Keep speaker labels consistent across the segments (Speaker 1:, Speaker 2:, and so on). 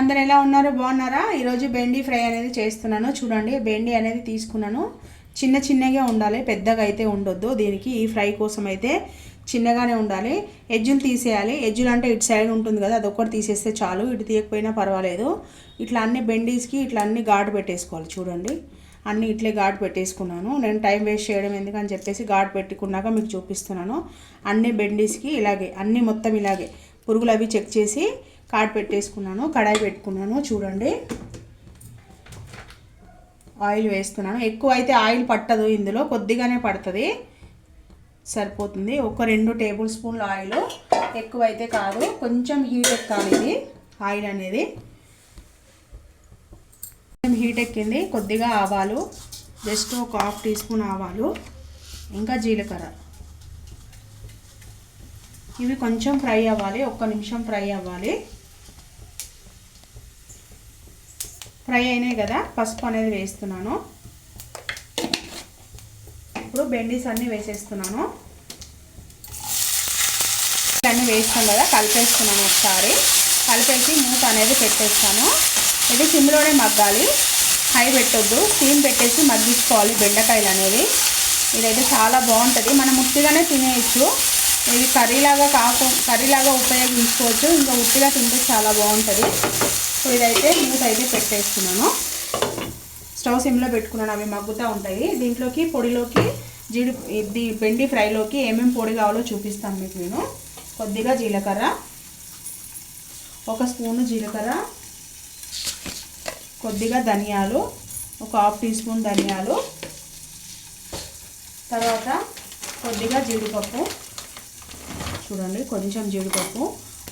Speaker 1: అందరు ఎలా ఉన్నారు? బాగున్నారా? ఈరోజు బెండి ఫ్రై అనేది చేస్తున్నాను. చూడండి, బెండి అనేది తీసుకున్నాను. చిన్న చిన్నగా ఉండాలి, పెద్దగా అయితే ఉండొద్దు. దీనికి ఈ ఫ్రై కోసం అయితే చిన్నగానే ఉండాలి. ఎజ్జులు తీసేయాలి. ఎజ్జులు అంటే ఇటు సైడ్ ఉంటుంది కదా, అదొక్కటి తీసేస్తే చాలు. ఇటు తీయకపోయినా పర్వాలేదు. ఇట్లా అన్ని బెండీస్కి ఇట్లా అన్ని ఘాటు పెట్టేసుకోవాలి. చూడండి, అన్నీ ఇట్లే ఘాటు పెట్టేసుకున్నాను. నేను టైం వేస్ట్ చేయడం ఎందుకని చెప్పేసి ఘాటు పెట్టుకున్నాక మీకు చూపిస్తున్నాను. అన్ని బెండీస్కి ఇలాగే అన్నీ మొత్తం ఇలాగే పురుగులు అవి చెక్ చేసి కాట్ పెట్టేసుకున్నాను. కడాయి పెట్టుకున్నాను. చూడండి, ఆయిల్ వేస్తున్నాను. ఎక్కువ అయితే ఆయిల్ పట్టదు, ఇందులో కొద్దిగానే పడుతుంది, సరిపోతుంది. ఒక 2 టేబుల్ స్పూన్ల ఆయిల్, ఎక్కువ అయితే కాదు. కొంచెం హీట్ ఎక్కాలి ఇది ఆయిల్ అనేది. కొంచెం హీట్ ఎక్కింది. కొద్దిగా ఆవాలు, జస్ట్ ఒక 1/2 టీ స్పూన్ ఆవాలు, ఇంకా జీలకర్ర. ఇవి కొంచెం ఫ్రై అవ్వాలి, 1 నిమిషం ఫ్రై అవ్వాలి. ఫ్రై అయినాయి కదా, పసుపు అనేది వేస్తున్నాను. ఇప్పుడు బెండీస్ అన్నీ వేసేస్తున్నాను. అన్నీ వేస్తాం కదా, కలిపేస్తున్నాను. ఒకసారి కలిపేసి మూత అనేది పెట్టేస్తాను. ఇది సిమ్లోనే మగ్గాలి, హై పెట్టొద్దు. స్టీమ్ పెట్టేసి మగ్గించుకోవాలి బెండకాయలు అనేది. ఇదైతే చాలా బాగుంటుంది. మనం ఉట్టిగానే తినేయచ్చు. ఇది కర్రీలాగా ఉపయోగించుకోవచ్చు. ఇంకా ఉట్టిగా తింటే చాలా బాగుంటుంది. సో ఇదైతే మూత అయితే పెట్టేస్తున్నాను. స్టవ్ సిమ్లో పెట్టుకున్నాను, అవి మగ్గుతూ ఉంటాయి. దీంట్లోకి పొడిలోకి ఇది బెండి ఫ్రైలోకి ఏమేమి పొడి కావాలో చూపిస్తాను మీకు నేను. కొద్దిగా జీలకర్ర, 1 స్పూను జీలకర్ర, కొద్దిగా ధనియాలు, ఒక 1/2 టీ స్పూన్ ధనియాలు, తర్వాత కొద్దిగా జీడిపప్పు. చూడండి, కొంచెం జీడిపప్పు,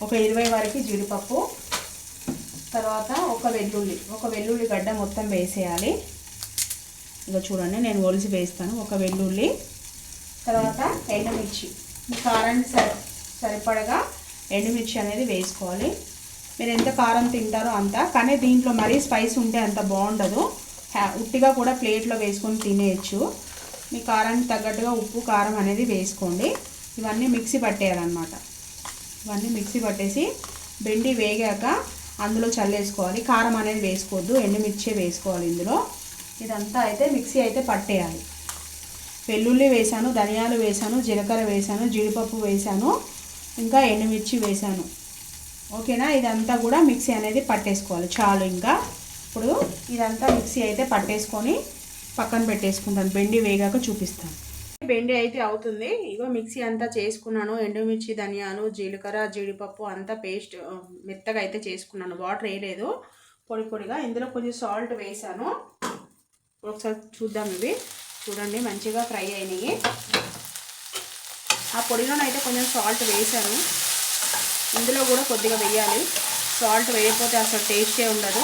Speaker 1: ఒక 20 వరకు జీడిపప్పు. తర్వాత ఒక వెల్లుల్లి గడ్డ మొత్తం వేసేయాలి. ఇక చూడండి, నేను ఒలిసి వేస్తాను. ఒక వెల్లుల్లి, తర్వాత ఎండుమిర్చి. మీ కారానికి సరిపడగా ఎండుమిర్చి అనేది వేసుకోవాలి. మీరు ఎంత కారం తింటారో అంత, కానీ దీంట్లో మరీ స్పైస్ ఉంటే అంత బాగుండదు. ఉట్టిగా కూడా ప్లేట్లో వేసుకొని తినేయచ్చు. మీ కారానికి తగ్గట్టుగా ఉప్పు కారం అనేది వేసుకోండి. ఇవన్నీ మిక్సీ పట్టేయాలన్నమాట. ఇవన్నీ మిక్సీ పట్టేసి బెండి వేగాక అందులో చల్లేసుకోవాలి. కారం అనేది వేసుకోవద్దు, ఎండుమిర్చి వేసుకోవాలి ఇందులో. ఇదంతా అయితే మిక్సీ అయితే పట్టేయాలి. వెల్లుల్లి వేసాను, ధనియాలు వేసాను, జీలకర్ర వేసాను, జీడిపప్పు వేసాను, ఇంకా ఎండుమిర్చి వేసాను. ఓకేనా? ఇదంతా కూడా మిక్సీ అనేది పట్టేసుకోవాలి చాలు. ఇంకా ఇప్పుడు ఇదంతా మిక్సీ అయితే పట్టేసుకొని పక్కన పెట్టేసుకుంటాను. బెండి వేగాక చూపిస్తాను. బెండి అయితే అవుతుంది. ఇగో మిక్సీ అంతా చేసుకున్నాను. ఎండుమిర్చి, ధనియాలు, జీలకర్ర, జీడిపప్పు అంతా పేస్ట్ మెత్తగా అయితే చేసుకున్నాను. వాటర్ వేయలేదు, పొడి పొడిగా. ఇందులో కొంచెం సాల్ట్ వేసాను. ఒకసారి చూద్దాం. ఇవి చూడండి, మంచిగా ఫ్రై అయినాయి. ఆ పొడిలోనైతే కొంచెం సాల్ట్ వేసాను. ఇందులో కూడా కొద్దిగా వేయాలి. సాల్ట్ వేయకపోతే అసలు టేస్టే ఉండదు.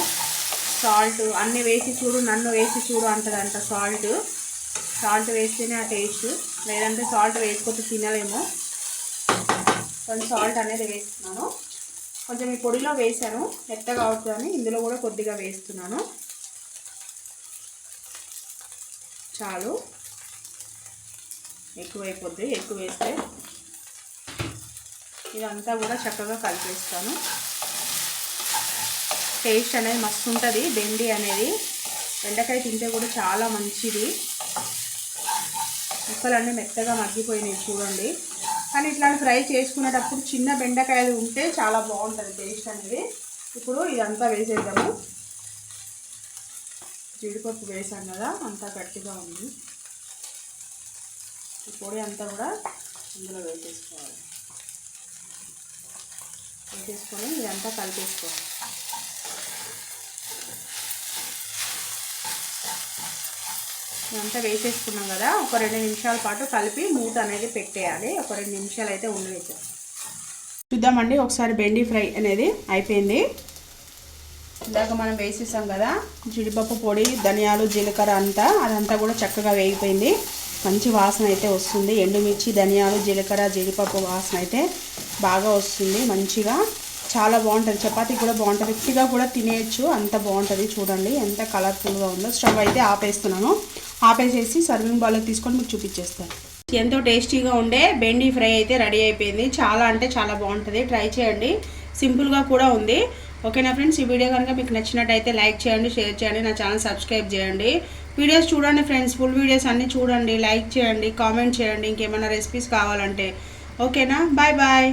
Speaker 1: సాల్ట్ అన్నీ వేసి చూడు, నన్ను వేసి చూడు అంటదంట. సాల్ట్ వేస్తేనే ఆ టేస్ట్, లేదంటే సాల్ట్ వేసుకోతే తినలేము. కొంచెం సాల్ట్ అనేది వేస్తున్నాను. కొంచెం ఈ పొడిలో వేసాను, మెత్తగా అవుతుందని ఇందులో కూడా కొద్దిగా వేస్తున్నాను. చాలు, ఎక్కువైపోద్ది ఎక్కువ వేస్తే. ఇదంతా కూడా చక్కగా కలిపేస్తాను. టేస్ట్ అనేది మస్తు ఉంటుంది. బెండి అనేది బెండకాయ తింటే కూడా చాలా మంచిది. ముక్కలన్నీ మెత్తగా మగ్గిపోయినాయి చూడండి. కానీ ఇట్లాంటి ఫ్రై చేసుకునేటప్పుడు చిన్న బెండకాయలు ఉంటే చాలా బాగుంటుంది టేస్ట్ అనేది. ఇప్పుడు ఇదంతా వేసేద్దాము. జీడిపప్పు వేసాం కదా, అంతా గట్టిగా ఉంది. ఈ పొడి అంతా కూడా ఇందులో వేసేసుకోవాలి. వేసేసుకొని ఇదంతా కలిపేసుకోవాలి. ఇదంతా వేసేసుకున్నాం కదా, ఒక 2 నిమిషాల పాటు కలిపి మూత అనేది పెట్టేయాలి. ఒక 2 నిమిషాలు అయితే ఉండవేసాం. చూద్దామండి ఒకసారి. బెండి ఫ్రై అనేది అయిపోయింది. ఇందాక మనం వేసేసాం కదా జీడిపప్పు పొడి, ధనియాలు, జీలకర్ర అదంతా కూడా చక్కగా వేగిపోయింది. మంచి వాసన అయితే వస్తుంది. ఎండుమిర్చి, ధనియాలు, జీలకర్ర, జీడిపప్పు వాసన అయితే బాగా వస్తుంది మంచిగా. చాలా బాగుంటుంది. చపాతీ కూడా బాగుంటుంది, ఉట్టిగా కూడా తినేయచ్చు, అంత బాగుంటుంది. చూడండి ఎంత కలర్ఫుల్గా ఉందో. స్టవ్ అయితే ఆపేస్తున్నాను. ఆపేసేసి సర్వింగ్ బౌల్కి తీసుకొని మీకు చూపించేస్తాను. ఎంతో టేస్టీగా ఉండే బెండి ఫ్రై అయితే రెడీ అయిపోయింది. చాలా అంటే చాలా బాగుంటుంది, ట్రై చేయండి. సింపుల్గా కూడా ఉంది. ఓకేనా ఫ్రెండ్స్, ఈ వీడియో కనుక మీకు నచ్చినట్టయితే లైక్ చేయండి, షేర్ చేయండి, నా ఛానల్ సబ్స్క్రైబ్ చేయండి. వీడియోస్ చూడండి ఫ్రెండ్స్, ఫుల్ వీడియోస్ అన్నీ చూడండి, లైక్ చేయండి, కామెంట్ చేయండి ఇంకేమైనా రెసిపీస్ కావాలంటే. ఓకేనా, బాయ్ బాయ్.